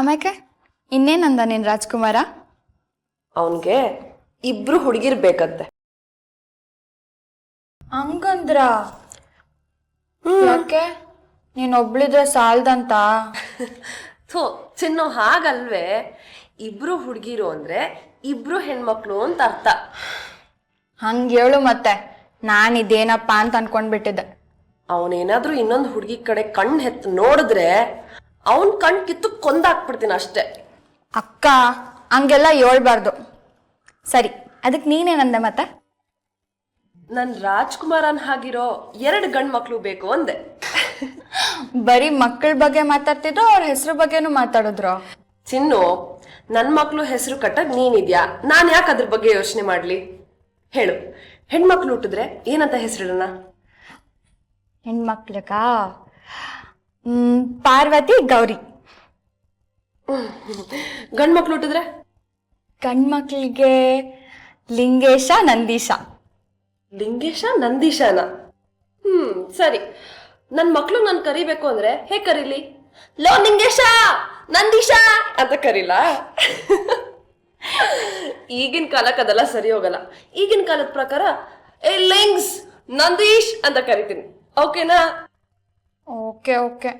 ಆಮೇಲೆ ಇನ್ನೇನಂದ ನೀನ್ ರಾಜ್ಕುಮಾರ? ಅವನ್ಗೆ ಇಬ್ರು ಹುಡುಗಿರ್ ಬೇಕಂತೆ. ಹಂಗಂದ್ರ ಯಾಕೆ ನೀನ್ ಒಬ್ಳಿದ್ರೆ ಸಾಲ್ದಂತ? ಥೋ ಚಿನ್ನು, ಹಾಗಲ್ವೇ. ಇಬ್ರು ಹುಡುಗಿರು ಅಂದ್ರೆ ಇಬ್ರು ಹೆಣ್ಮಕ್ಳು ಅಂತ ಅರ್ಥ. ಹಂಗ ಹೇಳು ಮತ್ತೆ, ನಾನಿದೇನಪ್ಪ ಅಂತ ಅನ್ಕೊಂಡ್ಬಿಟ್ಟಿದ್ದೆ. ಅವನೇನಾದ್ರೂ ಇನ್ನೊಂದು ಹುಡುಗಿ ಕಡೆ ಕಣ್ಣು ಹೆತ್ತು ನೋಡಿದ್ರೆ ಅವನ್ ಕಣ್ ಕಿತ್ತು ಕೊಂದಾಕ್ಬಿಡ್ತೀನಿ ಅಷ್ಟೇ. ಅಕ್ಕ ಹಂಗೆಲ್ಲ ಹೇಳ್ಬಾರ್ದು. ಸರಿ, ಅದಕ್ಕೆ ನೀನೇನಂದೆ ಮತ್ತೆ? ನನ್ ರಾಜ್ಕುಮಾರನ್ ಹಾಗಿರೋ 2 ಗಂಡ್ ಮಕ್ಳು ಬೇಕು ಅಂದೆ. ಬರೀ ಮಕ್ಕಳ ಬಗ್ಗೆ ಮಾತಾಡ್ತಿದ್ರು, ಅವ್ರ ಹೆಸರು ಬಗ್ಗೆನೂ ಮಾತಾಡಿದ್ರು. ಚಿನ್ನು, ನನ್ ಮಕ್ಳು ಹೆಸರು ಕಟ್ಟಕ್ ನೀನಿದ್ಯಾ, ನಾನ್ ಯಾಕೆ ಅದ್ರ ಬಗ್ಗೆ ಯೋಚನೆ ಮಾಡ್ಲಿ ಹೇಳು. ಹೆಣ್ಮಕ್ಳು ಹುಟ್ಟಿದ್ರೆ ಏನಂತ ಹೆಸರಿಡೋಣ? ಹೆಣ್ಮಕ್ಳಗ ಪಾರ್ವತಿ, ಗೌರಿ. ಗಂಡ್ ಮಕ್ಳು ಹುಟ್ಟಿದ್ರೆ? ಗಂಡ್ಮಕ್ಳಿಗೆ ಲಿಂಗೇಶ, ನಂದೀಶ. ಲಿಂಗೇಶ, ನಂದೀಶನ? ಸರಿ. ನನ್ ಮಕ್ಳು ನಾನು ಕರಿಬೇಕು ಅಂದ್ರೆ ಹೇಗ್ ಕರೀಲಿ? ಲೋ ಲಿಂಗೇಶ, ನಂದೀಶ ಅಂತ ಕರೀಲ? ಈಗಿನ ಕಾಲಕ್ಕೆ ಅದೆಲ್ಲ ಸರಿ ಹೋಗಲ್ಲ. ಈಗಿನ ಕಾಲದ ಪ್ರಕಾರ ಏ ಲಿಂಗ್ಸ್, ನಂದೀಶ್ ಅಂತ ಕರಿತೀನಿ. ಓಕೆನಾ? Okay okay.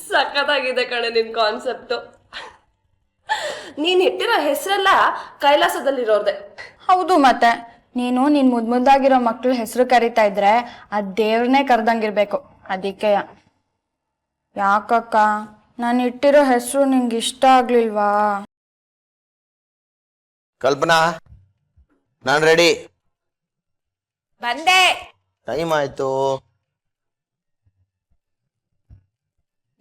ಸಖತ್ತಾಗಿದೆ ಕಣೆ ನಿನ್ ಕಾನ್ಸೆಪ್ಟ್. ನೀನ್ ಇಟ್ಟಿರೋ ಹೆಸರೆಲ್ಲ ಕೈಲಾಸದಲ್ಲಿರೋರ್ದೆ. ಹೌದು, ಮತ್ತೆ ನೀನು ನಿನ್ ಮುದ್ದಾಗಿರೋ ಮಕ್ಳ ಹೆಸರು ಕರಿತಾ ಇದ್ರೆ ಅದ್ ದೇವ್ರನ್ನೇ ಕರ್ದಂಗಿರ್ಬೇಕು. ಅದಕ್ಕೆ ಯಾಕಕ್ಕ ನಾನು ಇಟ್ಟಿರೋ ಹೆಸರು ನಿಂಗೆ ಇಷ್ಟ ಆಗ್ಲಿಲ್ವಾ? ಕಲ್ಪನಾ, ನಾನು ರೆಡಿ. ಬಂದೆ. ಟೈಮ್ ಆಯ್ತು.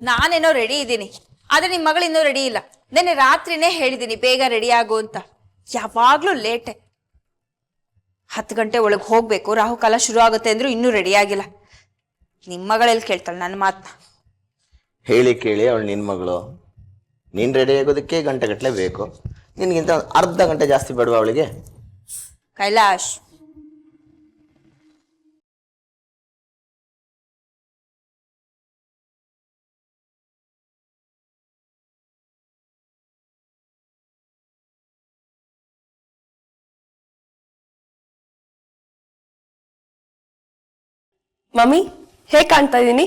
ನಾನೇನೋ ರೆಡಿ ಇದ್ದೀನಿ, ಆದ್ರೆ ನಿಮ್ ಮಗಳು ಇನ್ನೂ ರೆಡಿ ಇಲ್ಲ. ನೆನ್ನೆ ರಾತ್ರಿನೇ ಹೇಳಿದ್ದೀನಿ ಬೇಗ ರೆಡಿ ಆಗು ಅಂತ. ಯಾವಾಗ್ಲೂ ಲೇಟೆ. 10 ಗಂಟೆ ಒಳಗೆ ಹೋಗ್ಬೇಕು, ರಾಹುಕಾಲ ಶುರು ಆಗುತ್ತೆ ಅಂದ್ರೂ ಇನ್ನೂ ರೆಡಿ ಆಗಿಲ್ಲ. ನಿಮ್ ಮಗಳೆಲ್ಲಿ ಕೇಳ್ತಾಳೆ ನನ್ನ ಮಾತನ್ನ? ಹೇಳಿ ಕೇಳಿ ಅವಳು ನಿನ್ನ ಮಗಳು. ನೀನು ರೆಡಿ ಆಗೋದಕ್ಕೆ ಗಂಟೆಗಟ್ಟಲೆ ಬೇಕು. ನಿನಗಿಂತ ಅರ್ಧ ಗಂಟೆ ಜಾಸ್ತಿ ಬೇಡವಾ ಅವಳಿಗೆ? ಕೈಲಾಶ್, ಮಮ್ಮಿ, ಹೇಗ್ ಕಾಣ್ತಾ ಇದೀನಿ?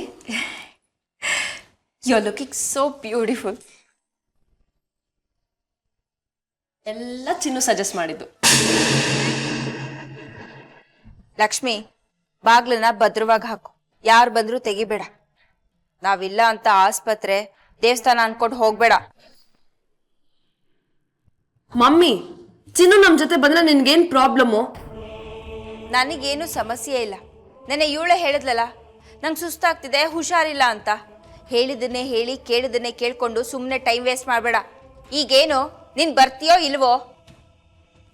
You are looking so beautiful. ಎಲ್ಲ ಚಿನ್ನು ಸಜೆಸ್ಟ್ ಮಾಡಿದ್ದು. ಲಕ್ಷ್ಮಿ, ಬಾಗ್ಲನ್ನ ಭದ್ರವಾಗಿ ಹಾಕು. ಯಾರು ಬಂದ್ರು ತೆಗಿಬೇಡ. ನಾವಿಲ್ಲ ಅಂತ ಆಸ್ಪತ್ರೆ, ದೇವಸ್ಥಾನ ಅನ್ಕೊಂಡು ಹೋಗ್ಬೇಡ. ಮಮ್ಮಿ, ಚಿನ್ನು ನಮ್ ಜೊತೆ ಬಂದ್ರೆ ನಿನ್ಗೇನ್ ಪ್ರಾಬ್ಲಮ್ಮು? ನನಗೇನು ಸಮಸ್ಯೆ ಇಲ್ಲ. ನೆನ್ನೆ ಇವಳೆ ಹೇಳಿದ್ಲಲ್ಲ, ನಂಗೆ ಸುಸ್ತಾಗ್ತಿದೆ, ಹುಷಾರಿಲ್ಲ ಅಂತ. ಹೇಳಿದ್ದನ್ನೇ ಹೇಳಿ ಕೇಳಿದ್ದನ್ನೇ ಕೇಳ್ಕೊಂಡು ಸುಮ್ಮನೆ ಟೈಮ್ ವೇಸ್ಟ್ ಮಾಡಬೇಡ. ಈಗೇನು ನೀನ್ ಬರ್ತೀಯೋ ಇಲ್ವೋ?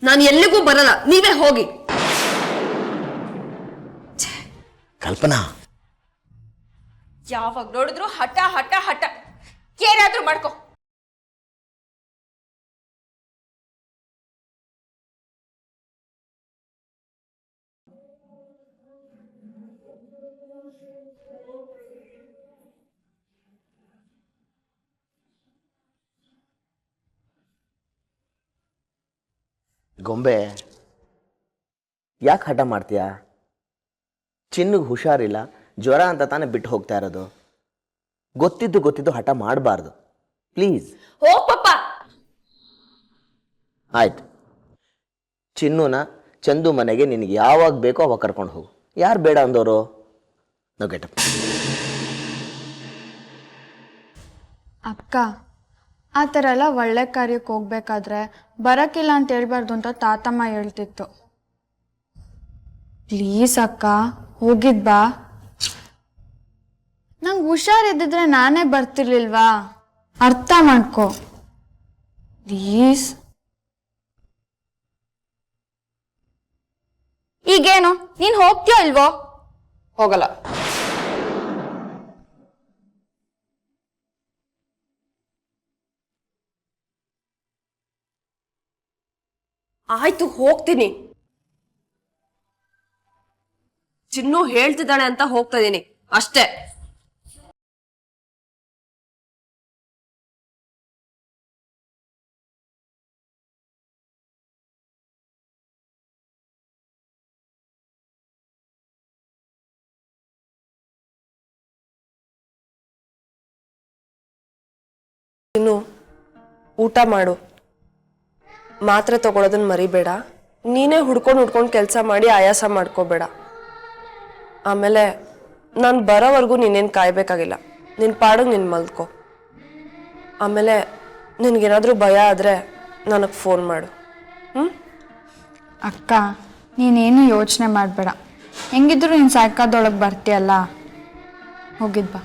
ನಾನು ಎಲ್ಲಿಗೂ ಬರಲ್ಲ, ನೀವೇ ಹೋಗಿ. ಕಲ್ಪನಾ, ಯಾವಾಗ ನೋಡಿದ್ರು ಹಠ ಹಠ ಹಠ. ಏನಾದ್ರೂ ಮಾಡ್ಕೊ. ಗೊಂಬೆ, ಯಾಕೆ ಹಠ ಮಾಡ್ತೀಯಾ? ಚಿನ್ನಿಗೆ ಹುಷಾರಿಲ್ಲ, ಜ್ವರ ಅಂತ ತಾನೇ ಬಿಟ್ಟು ಹೋಗ್ತಾ ಇರೋದು. ಗೊತ್ತಿದ್ದು ಹಠ ಮಾಡಬಾರ್ದು, ಪ್ಲೀಸ್. ಓ ಪಪ್ಪ. ಆಯ್ತು, ಚಿನ್ನುನ ಚಂದು ಮನೆಗೆ ನಿನಗೆ ಯಾವಾಗ ಬೇಕೋ ಅವಾಗ ಕರ್ಕೊಂಡು ಹೋಗು. ಯಾರು ಬೇಡ ಅಂದವರು? No get up. ಅಕ್ಕ, ಆ ಥರ ಎಲ್ಲ ಒಳ್ಳೆ ಕಾರ್ಯಕ್ಕೆ ಹೋಗ್ಬೇಕಾದ್ರೆ ಬರಕ್ಕಿಲ್ಲ ಅಂತ ಹೇಳ್ಬಾರ್ದು ಅಂತ ತಾತಮ್ಮ ಹೇಳ್ತಿತ್ತು. ಪ್ಲೀಸ್ ಅಕ್ಕ, ಹೋಗಿದ್ ಬಾ. ನಂಗೆ ಹುಷಾರಿದ್ದಿದ್ರೆ ನಾನೇ ಬರ್ತಿರ್ಲಿಲ್ವಾ? ಅರ್ಥ ಮಾಡ್ಕೊ ಪ್ಲೀಸ್. ಈಗೇನು ನೀನ್ ಹೋಗ್ತೀಯೋ ಇಲ್ವೋ? ಹೋಗಲ್ಲ. ಆಯ್ತು, ಹೋಗ್ತೀನಿ. ಚಿನ್ನು ಹೇಳ್ತಿದ್ದಾಳೆ ಅಂತ ಹೋಗ್ತಾ ಇದೀನಿ ಅಷ್ಟೇ. ಊಟ ಮಾಡು, ಮಾತ್ರೆ ತಗೊಳೋದನ್ನ ಮರಿಬೇಡ. ನೀನೇ ಹುಡ್ಕೊಂಡು ಕೆಲಸ ಮಾಡಿ ಆಯಾಸ ಮಾಡ್ಕೋಬೇಡ. ಆಮೇಲೆ ನಾನು ಬರೋವರೆಗೂ ನೀನೇನು ಕಾಯ್ಬೇಕಾಗಿಲ್ಲ. ನಿನ್ನ ಪಾಡಿಗೆ ನೀನು ಮಲ್ಕೋ. ಆಮೇಲೆ ನಿನಗೇನಾದರೂ ಭಯ ಆದರೆ ನನಗೆ ಫೋನ್ ಮಾಡು. ಅಕ್ಕ ನೀನೇನು ಯೋಚನೆ ಮಾಡಬೇಡ. ಹೆಂಗಿದ್ರು ನೀನು ಸಾಯಂಕಾಲದೊಳಗೆ ಬರ್ತೀಯಲ್ಲ, ಹೋಗಿದ್ ಬಾ.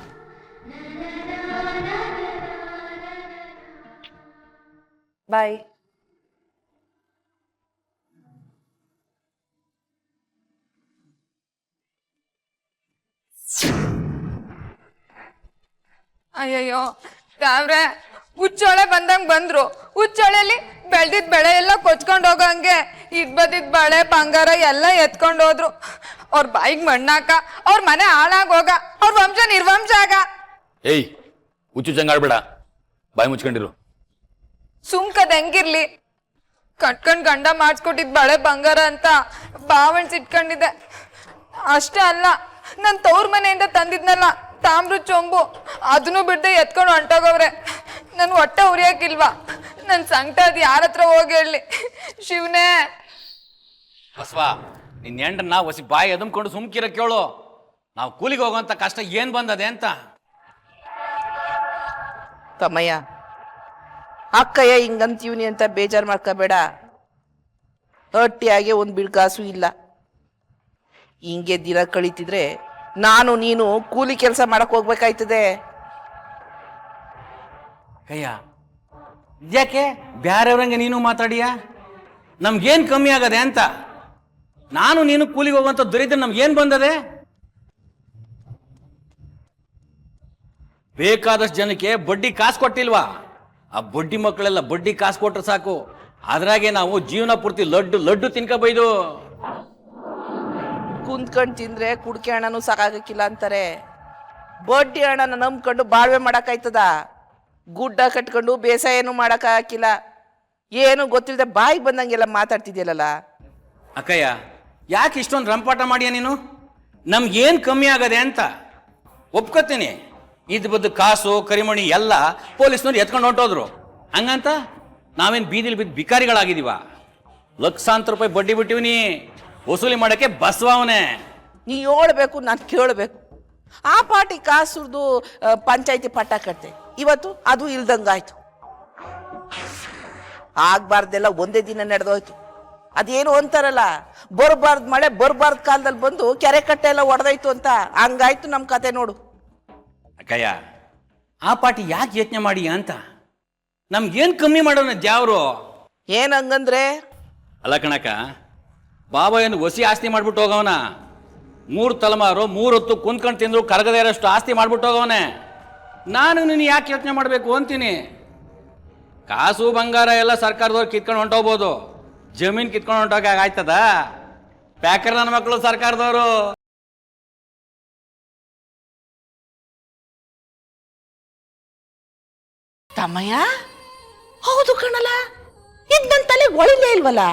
ಬಾಯ್. ಅಯ್ಯಯ್ಯೋ ತಾವ್ರೆ, ಹುಚ್ಚೊಳೆ ಬಂದಂಗ್ ಬಂದ್ರು. ಹುಚ್ಚೊಳೆಲಿ ಬೆಳ್ದಿದ್ ಬೆಳೆ ಎಲ್ಲ ಕೊಚ್ಕೊಂಡ್ ಹೋಗಂಗೆ ಇದ್ ಬಳೆ ಬಂಗಾರ ಎಲ್ಲ ಎತ್ಕೊಂಡ್ ಹೋದ್ರು. ಅವ್ರ ಬಾಯಿಗೆ ಮಣ್ಣಾಕ, ಅವ್ರ ಮನೆ ಹಾಳಾಗೋಗ, ಅವ್ರ ವಂಶ ನಿರ್ವಂಶ ಆಗ. ಏಯ್ ಹುಚ್ಚು ಚಂಗಾಡ್ಬೇಡ, ಬಾಯಿ ಮುಚ್ಕೊಂಡಿರು. ಸುಮ್ಕದ್ ಹೆಂಗಿರ್ಲಿ, ಕಟ್ಕೊಂಡ್ ಗಂಡ ಮಾಡಿಸ್ಕೊಟ್ಟಿದ್ ಬಳೆ ಬಂಗಾರ ಅಂತ ಬಾವಣ್ಸ್ ಇಟ್ಕೊಂಡಿದ್ದೆ. ಅಷ್ಟೇ ಅಲ್ಲ, ನನ್ ತವ್ರ ಮನೆಯಿಂದ ತಂದಿದ್ನಲ್ಲ ತಾಮ್ರ ಚೊಂಬು, ಅದನ್ನು ಬಿಡ್ದೆ ಎತ್ಕೊಂಡು ಹೊಂಟೋಗವ್ರೆ. ನನ್ ಹೊಟ್ಟೆ ಉರಿಯಾಕಿಲ್ವಾ? ನನ್ ಸಂಕಟ ಅದ್ ಯಾರ ಹತ್ರ ಹೋಗಿ ಹೇಳಿ ಶಿವನೇ. ಬಸವ, ನಿನ್ ಹೆಂಡ್ರನ್ನ ಹೊಸಿ ಬಾಯಿ ಎದಮ್ಕೊಂಡು ಸುಮ್ಕಿರ ಕೇಳು. ನಾವು ಕೂಲಿಗೆ ಹೋಗುವಂತ ಕಷ್ಟ ಏನ್ ಬಂದದೆ ಅಂತ. ತಮ್ಮಯ್ಯ, ಅಕ್ಕಯ್ಯ ಹಿಂಗಂತೀವ್ನಿ ಅಂತ ಬೇಜಾರು ಮಾಡ್ಕೋಬೇಡ. ಹೊಟ್ಟಿಯಾಗೆ ಒಂದು ಬಿಡ್ಕಾಸು ಇಲ್ಲ. ಹಿಂಗೆ ದಿನ ಕಳೀತಿದ್ರೆ ನಾನು ನೀನು ಕೂಲಿ ಕೆಲಸ ಮಾಡಕ್ ಹೋಗ್ಬೇಕಾಯ್ತದೆ. ಕಯ್ಯ, ಯಾಕೆ ಬ್ಯಾರೆಯವ್ರಂಗೆ ನೀನು ಮಾತಾಡಿಯ? ನಮ್ಗೇನ್ ಕಮ್ಮಿ ಆಗದೆ ಅಂತ? ನಾನು ನೀನು ಕೂಲಿಗೆ ಹೋಗುವಂತ ದೊರಿದ್ರೆ ನಮ್ಗೇನ್ ಬಂದದೆ? ಬೇಕಾದಷ್ಟು ಜನಕ್ಕೆ ಬಡ್ಡಿ ಕಾಸು ಕೊಟ್ಟಿಲ್ವಾ? ಆ ಬಡ್ಡಿ ಮಕ್ಕಳೆಲ್ಲ ಬಡ್ಡಿ ಕಾಸು ಕೊಟ್ರೆ ಸಾಕು, ಅದ್ರಾಗೆ ನಾವು ಜೀವನ ಪೂರ್ತಿ ಲಡ್ಡು ತಿನ್ಕೋಬೈದು. ಕುಂತ್ಕೊಂಡು ತಿಂದ್ರೆ ಕುಡ್ಕೆ ಹಣನೂ ಸಾಕಾಗಕ್ಕಿಲ್ಲ ಅಂತಾರೆ. ಬಡ್ಡಿ ಹಣನ ನಂಬ್ಕೊಂಡು ಬಾಳ್ವೆ ಮಾಡಕ್ಕಾಯ್ತದ? ಗುಡ್ಡ ಕಟ್ಕೊಂಡು ಬೇಸಾಯನೂ ಮಾಡಕ್ಕಾಗಿಲ್ಲ. ಏನು ಗೊತ್ತಿಲ್ಲದೆ ಬಾಯಿಗೆ ಬಂದಂಗೆಲ್ಲ ಮಾತಾಡ್ತಿದ್ಯಲ್ಲ. ಅಕ್ಕಯ್ಯ, ಯಾಕೆ ಇಷ್ಟೊಂದು ರಂಪಾಟ ಮಾಡಿಯ ನೀನು? ನಮ್ಗೇನ್ ಕಮ್ಮಿ ಆಗದೆ ಅಂತ ಒಪ್ಕೋತೀನಿ. ಇದ್ ಬದ್ದು ಕಾಸು ಕರಿಮಣಿ ಎಲ್ಲ ಪೊಲೀಸ್ನವ್ರು ಎತ್ಕೊಂಡು ಹೊಂಟೋದ್ರು. ಹಂಗಂತ ನಾವೇನ್ ಬೀದಿಲಿ ಬಿದ್ದು ಬಿಕಾರಿಗಳಾಗಿದೀವ? ಲಕ್ಷಾಂತರ ರೂಪಾಯಿ ಬಡ್ಡಿ ಬಿಟ್ಟಿವ್ನಿ, ವಸೂಲಿ ಮಾಡಕ್ಕೆ ಬಸವವನೇ. ನೀ ಹೇಳ್ಬೇಕು, ನಾನು ಕೇಳಬೇಕು. ಆ ಪಾರ್ಟಿ ಕಾಸುರ್ದು ಪಂಚಾಯತಿ ಪಟ್ಟ ಕಟ್ತೆ, ಇವತ್ತು ಅದು ಇಲ್ದಂಗಾಯ್ತು. ಆಗ್ಬಾರ್ದೆಲ್ಲ ಒಂದೇ ದಿನ ನಡೆದೋಯ್ತು. ಅದೇನು ಅಂತಾರಲ್ಲ, ಬರಬಾರ್ದು ಮಳೆ ಬರಬಾರ್ದು ಕಾಲದಲ್ಲಿ ಬಂದು ಕೆರೆ ಕಟ್ಟೆ ಎಲ್ಲ ಒಡೆದೋಯ್ತು ಅಂತ, ಹಂಗಾಯ್ತು ನಮ್ಮ ಕತೆ ನೋಡು. ಅಕ್ಕಯ್ಯ, ಆ ಪಾರ್ಟಿ ಯಾಕೆ ಯೋಚನೆ ಮಾಡಿ ಅಂತ? ನಮ್ಗೇನ್ ಕಮ್ಮಿ ಮಾಡೋಣ ದ್ಯಾವ್ರು? ಏನ್ ಹಂಗಂದ್ರೆ? ಅಲ್ಲ ಕಣಕ, ಬಾಬಾ ಏನು ಹೊಸಿ ಆಸ್ತಿ ಮಾಡ್ಬಿಟ್ಟು ಹೋಗವನ. 3 ತಲೆಮಾರು 3 ಹೊತ್ತು ಕುಂತ್ಕೊಂಡು ತಿಂದ್ರು ಕರಗದೇ ಇರೋಷ್ಟು ಆಸ್ತಿ ಮಾಡ್ಬಿಟ್ಟು ಹೋಗವನೆ. ನಾನು ನೀನು ಯಾಕೆ ಯೋಚನೆ ಮಾಡಬೇಕು ಅಂತೀನಿ. ಕಾಸು ಬಂಗಾರ ಎಲ್ಲ ಸರ್ಕಾರದವ್ರು ಕಿತ್ಕೊಂಡು ಹೊಂಟೋಗ್ಬೋದು, ಜಮೀನ್ ಕಿತ್ಕೊಂಡು ಹೊಂಟೋಗ ಆಯ್ತದ? ಪ್ಯಾಕರ್ ನನ್ನ ಮಕ್ಕಳು ಸರ್ಕಾರದವರು. ತಮ್ಮಯ್ಯ, ಹೌದು ಕಣಲ್ಲ, ಇದ್ ನನ್ನ ತಲೆ ಒಳಿಲೇ ಇಲ್ವಲ್ಲ.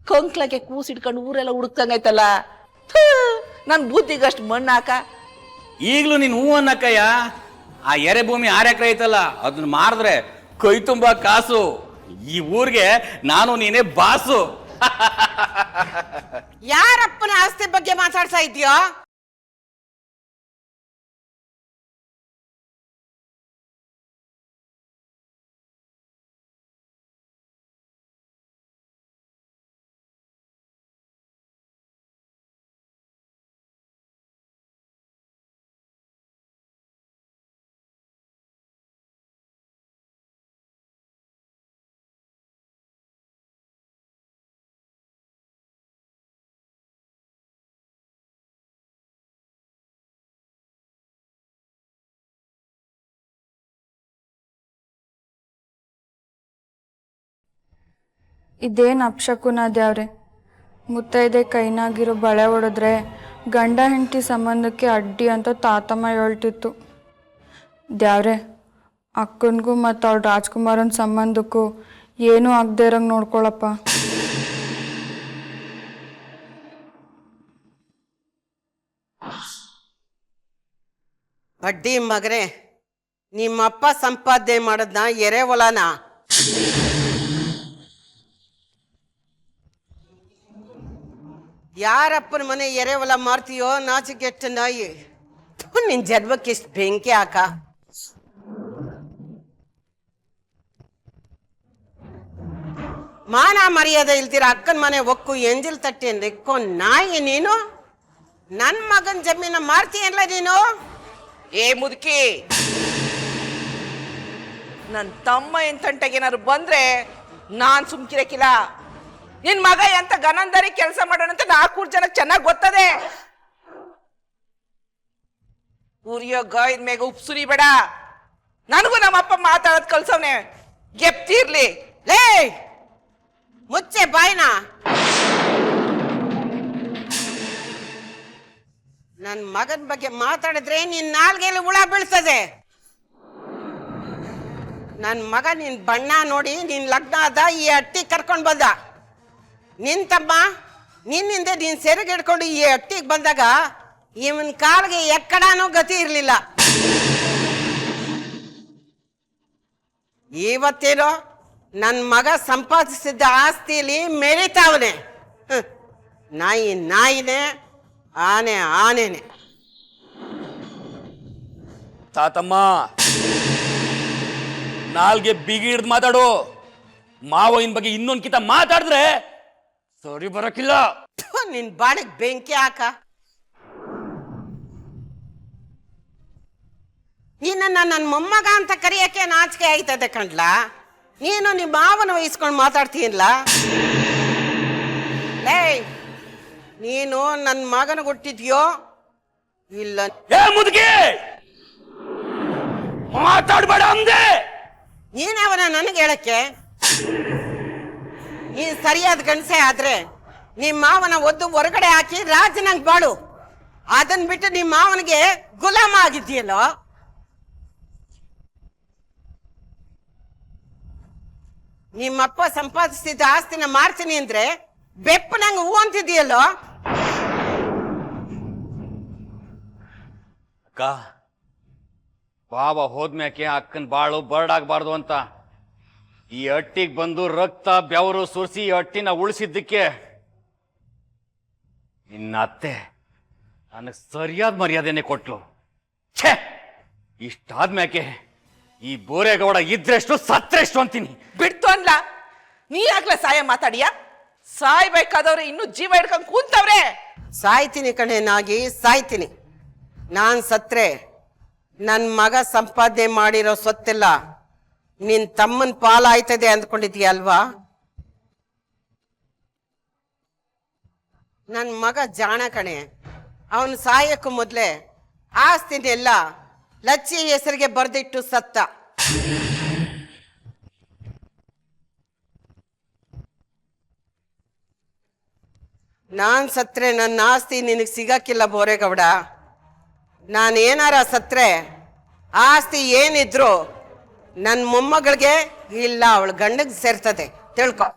ಕಂಕ್ಲಕ್ಕೆ ಕೂಸಿಡ್ಕೊಂಡು ಊರೆಲ್ಲ ಹುಡುಕ್ತಂಗೈತಲ್ಲ. ನನ್ನ ಬುದ್ಧಿಗಷ್ಟು ಮಣ್ಣು ಹಾಕ. ಈಗಲೂ ನೀನು ಹೂ ಅನ್ನಕ್ಕಯ್ಯ. ಆ ಎರೆ ಭೂಮಿ 6 ಎಕರೆ ಐತಲ್ಲ, ಅದನ್ನ ಮಾರಿದ್ರೆ ಕೈ ತುಂಬಾ ಕಾಸು. ಈ ಊರಿಗೆ ನಾನು ನೀನೇ ಬಾಸು. ಯಾರಪ್ಪನ ಆಸ್ತಿ ಬಗ್ಗೆ ಮಾತಾಡ್ತಾ ಇದೀಯೋ? ಇದೇನು ಅಪಶಕುನ ದ್ಯಾವ್ರೆ? ಮುತ್ತೈದೆ ಕೈನಾಗಿರೋ ಬಳೆ ಹೊಡೆದ್ರೆ ಗಂಡ ಹೆಂಡತಿ ಸಂಬಂಧಕ್ಕೆ ಅಡ್ಡಿ ಅಂತ ತಾತಮ್ಮ ಹೇಳ್ತಿತ್ತು. ದ್ಯಾವ್ರೆ, ಅಕ್ಕನಿಗೂ ಮತ್ತು ಅವ್ಳ ರಾಜ್ಕುಮಾರನ ಸಂಬಂಧಕ್ಕೂ ಏನೂ ಆಗದೆ ಇರಂಗೆ ನೋಡ್ಕೊಳಪ್ಪ. ಬಡ್ಡಿ ಮಗನೇ, ನಿಮ್ಮಪ್ಪ ಸಂಪಾದನೆ ಮಾಡದ್ನ ಎರೆಹೊಲನ? ಯಾರಪ್ಪನ ಮನೆ ಎರೆಹೊಲ ಮಾರ್ತೀಯೋ ನಾಚಿಕೆಟ್ಟ ನಾಯಿ. ನಿನ್ ಜನ್ಮಕ್ಕೆ ಇಷ್ಟು ಬೆಂಕಿ ಹಾಕ. ಮಾನ ಮರ್ಯಾದೆ ಇಲ್ದಿರ ಅಕ್ಕನ ಮನೆ ಒಕ್ಕು ಎಂಜಿಲ್ ತಟ್ಟಿ ನೆಕ್ಕೋ ನಾಯಿ ನೀನು. ನನ್ನ ಮಗನ ಜಮೀನ ಮಾರ್ತೀಯಲ್ಲ ನೀನು? ಏ ಮುದುಕಿ, ನನ್ನ ತಮ್ಮ ಎಂತಂಟಗೇನಾದ್ರು ಬಂದ್ರೆ ನಾನ್ ಸುಮ್ಕಿರಕಿಲ್ಲ. ನಿನ್ ಮಗ ಎಂತ ಗನಂದರಿ ಕೆಲಸ ಮಾಡೋಣಂತ 4 ಜನಕ್ಕೆ ಚೆನ್ನಾಗಿ ಗೊತ್ತದೆ. ಉರಿಯೋ ಗಾಯದ ಮೇಗ ಉಪ್ಪು ಸುರಿಬೇಡ. ನನಗೂ ನಮ್ಮಪ್ಪ ಮಾತಾಡೋದ್ ಕಲ್ಸವ್ನೆ, ಗೆಪ್ತಿರ್ಲಿ. ಲೇ ಮುಚ್ಚೆ ಬಾಯ್ನ. ನನ್ನ ಮಗನ ಬಗ್ಗೆ ಮಾತಾಡಿದ್ರೆ ನಿನ್ ನಾಲ್ಗೆಲ್ಲಿ ಹುಳ ಬೀಳ್ತದೆ. ನನ್ನ ಮಗ ನಿನ್ ಬಣ್ಣ ನೋಡಿ ನಿನ್ ಲಗ್ನ ಆದ ಈ ಹಟ್ಟಿ ಕರ್ಕೊಂಡು ಬಂದ. ನಿನ್ ತಮ್ಮ ನಿನ್ನಿಂದ ನೀನ್ ಸೆರೆಗೆ ಹಿಡ್ಕೊಂಡು ಈ ಹಟ್ಟಿಗೆ ಬಂದಾಗ ಇವನ್ ಕಾಲ್ಗೆ ಎಕ್ಕಡನೂ ಗತಿ ಇರಲಿಲ್ಲ. ಇವತ್ತೇನೋ ನನ್ನ ಮಗ ಸಂಪಾದಿಸಿದ್ದ ಆಸ್ತಿಲಿ ಮೆರಿತಾವನೆ. ನಾಯಿ ನಾಯಿನೇ, ಆನೆ ಆನೆನೆ. ತಾತಮ್ಮ, ನಾಲ್ಗೆ ಬಿಗಿ ಹಿಡ್ದು ಮಾತಾಡು. ಮಾವಯ್ಯನ ಬಗ್ಗೆ ಇನ್ನೊಂದ್ಕಿತ ಮಾತಾಡಿದ್ರೆ ಸರಿ ಬರಕಿಲ್ಲ. ನಿನ್ ಬಾಡಿಗೆ ಬೆಂಕಿ ಹಾಕ. ನೀನ ನನ್ನ ಮೊಮ್ಮಗ ಅಂತ ಕರೆಯಕ್ಕೆ ನಾಚಿಕೆ ಆಯ್ತದೆ ಕಣ್ಲಾ. ನೀನು ನಿಮ್ಮ ಮಾವನ ವಹಿಸ್ಕೊಂಡು ಮಾತಾಡ್ತೀಯಲ್ಲ. ಲೇ, ನೀನು ನನ್ನ ಮಗನ ಹುಟ್ಟಿದ್ಯೋ ಇಲ್ಲ? ಏ ಮುದುಕಿ, ಮಾತಾಡ್ಬೇಡ ಅಂದೆ. ನೀನವನ ನನಗೆ ಹೇಳಕ್ಕೆ? ನೀನ್ ಸರಿಯಾದ ಗಂಡಸೆ ಆದ್ರೆ ನಿಮ್ಮ ಮಾವನ ಒದ್ದು ಹೊರಗಡೆ ಹಾಕಿ ರಾಜನಂಗ್ ಬಾಳು. ಅದನ್ ಬಿಟ್ಟು ನಿಮ್ಮ ಮಾವನಿಗೆ ಗುಲಾಮ ಆಗಿದ್ದೀಯಲ್ಲೋ. ನಿಮ್ಮಪ್ಪ ಸಂಪಾದಿಸಿದ ಆಸ್ತಿನ ಮಾರ್ತೀನಿ ಅಂದ್ರೆ ಬೆಪ್ಪ ನಂಗೆ ಹೂ ಅಂತಿದೆಯಲ್ಲೋ. ಅಕ್ಕ, ಬಾವ ಹೋದ್ಮ್ಯಾಕೆ ಅಕ್ಕನ ಬಾಳು ಬರ್ಡಾಗಬಾರ್ದು ಅಂತ ಈ ಹಟ್ಟಿಗೆ ಬಂದು ರಕ್ತ ಬೆವರು ಸುರಿಸಿ ಈ ಹಟ್ಟಿನ ಉಳಿಸಿದ್ದಕ್ಕೆ ನಿನ್ನ ಅತ್ತೆ ನನಗೆ ಸರಿಯಾದ ಮರ್ಯಾದೆನೆ ಕೊಟ್ಲು. ಛೇ, ಇಷ್ಟಾದ್ಮ್ಯಾಕೆ ಈ ಬೋರೇಗೌಡ ಇದ್ರೆಷ್ಟು ಸತ್ರೆಷ್ಟು ಅಂತೀನಿ. ಬಿಡ್ತು ಅನ್ಲ. ನೀ ಯಾಕ್ಲ ಸಾಯ ಮಾತಾಡಿಯ? ಸಾಯ್ಬೇಕಾದವ್ರೆ ಇನ್ನೂ ಜೀವ ಹಿಡ್ಕೊಂಡ್ ಕೂತವ್ರೆ. ಸಾಯ್ತೀನಿ ಕಣೆ ನಾಗಿ, ಸಾಯ್ತೀನಿ. ನಾನ್ ಸತ್ರೆ ನನ್ನ ಮಗ ಸಂಪಾದನೆ ಮಾಡಿರೋ ಸೊತ್ತೆಲ್ಲ ನಿನ್ ತಮ್ಮನ್ ಪಾಲಾಯ್ತದೆ ಅಂದ್ಕೊಂಡಿದ್ಯ ಅಲ್ವಾ? ನನ್ನ ಮಗ ಜಾಣ ಕಣೆ. ಅವನು ಸಾಯಕ್ಕೂ ಮೊದ್ಲೇ ಆಸ್ತಿನೆಲ್ಲ ಲಚ್ಚಿ ಹೆಸರಿಗೆ ಬರ್ದಿಟ್ಟು ಸತ್ತ. ನಾನ್ ಸತ್ರೆ ನನ್ನ ಆಸ್ತಿ ನಿನಗೆ ಸಿಗಕ್ಕಿಲ್ಲ ಬೋರೇಗೌಡ. ನಾನೇನಾರ ಸತ್ರೆ ಆಸ್ತಿ ಏನಿದ್ರು ನನ್ನ ಮೊಮ್ಮಗಳಿಗೆ ಇಲ್ಲ ಅವಳ ಗಂಡಗ್ ಸೇರ್ತದೆ, ತಿಳ್ಕೊ.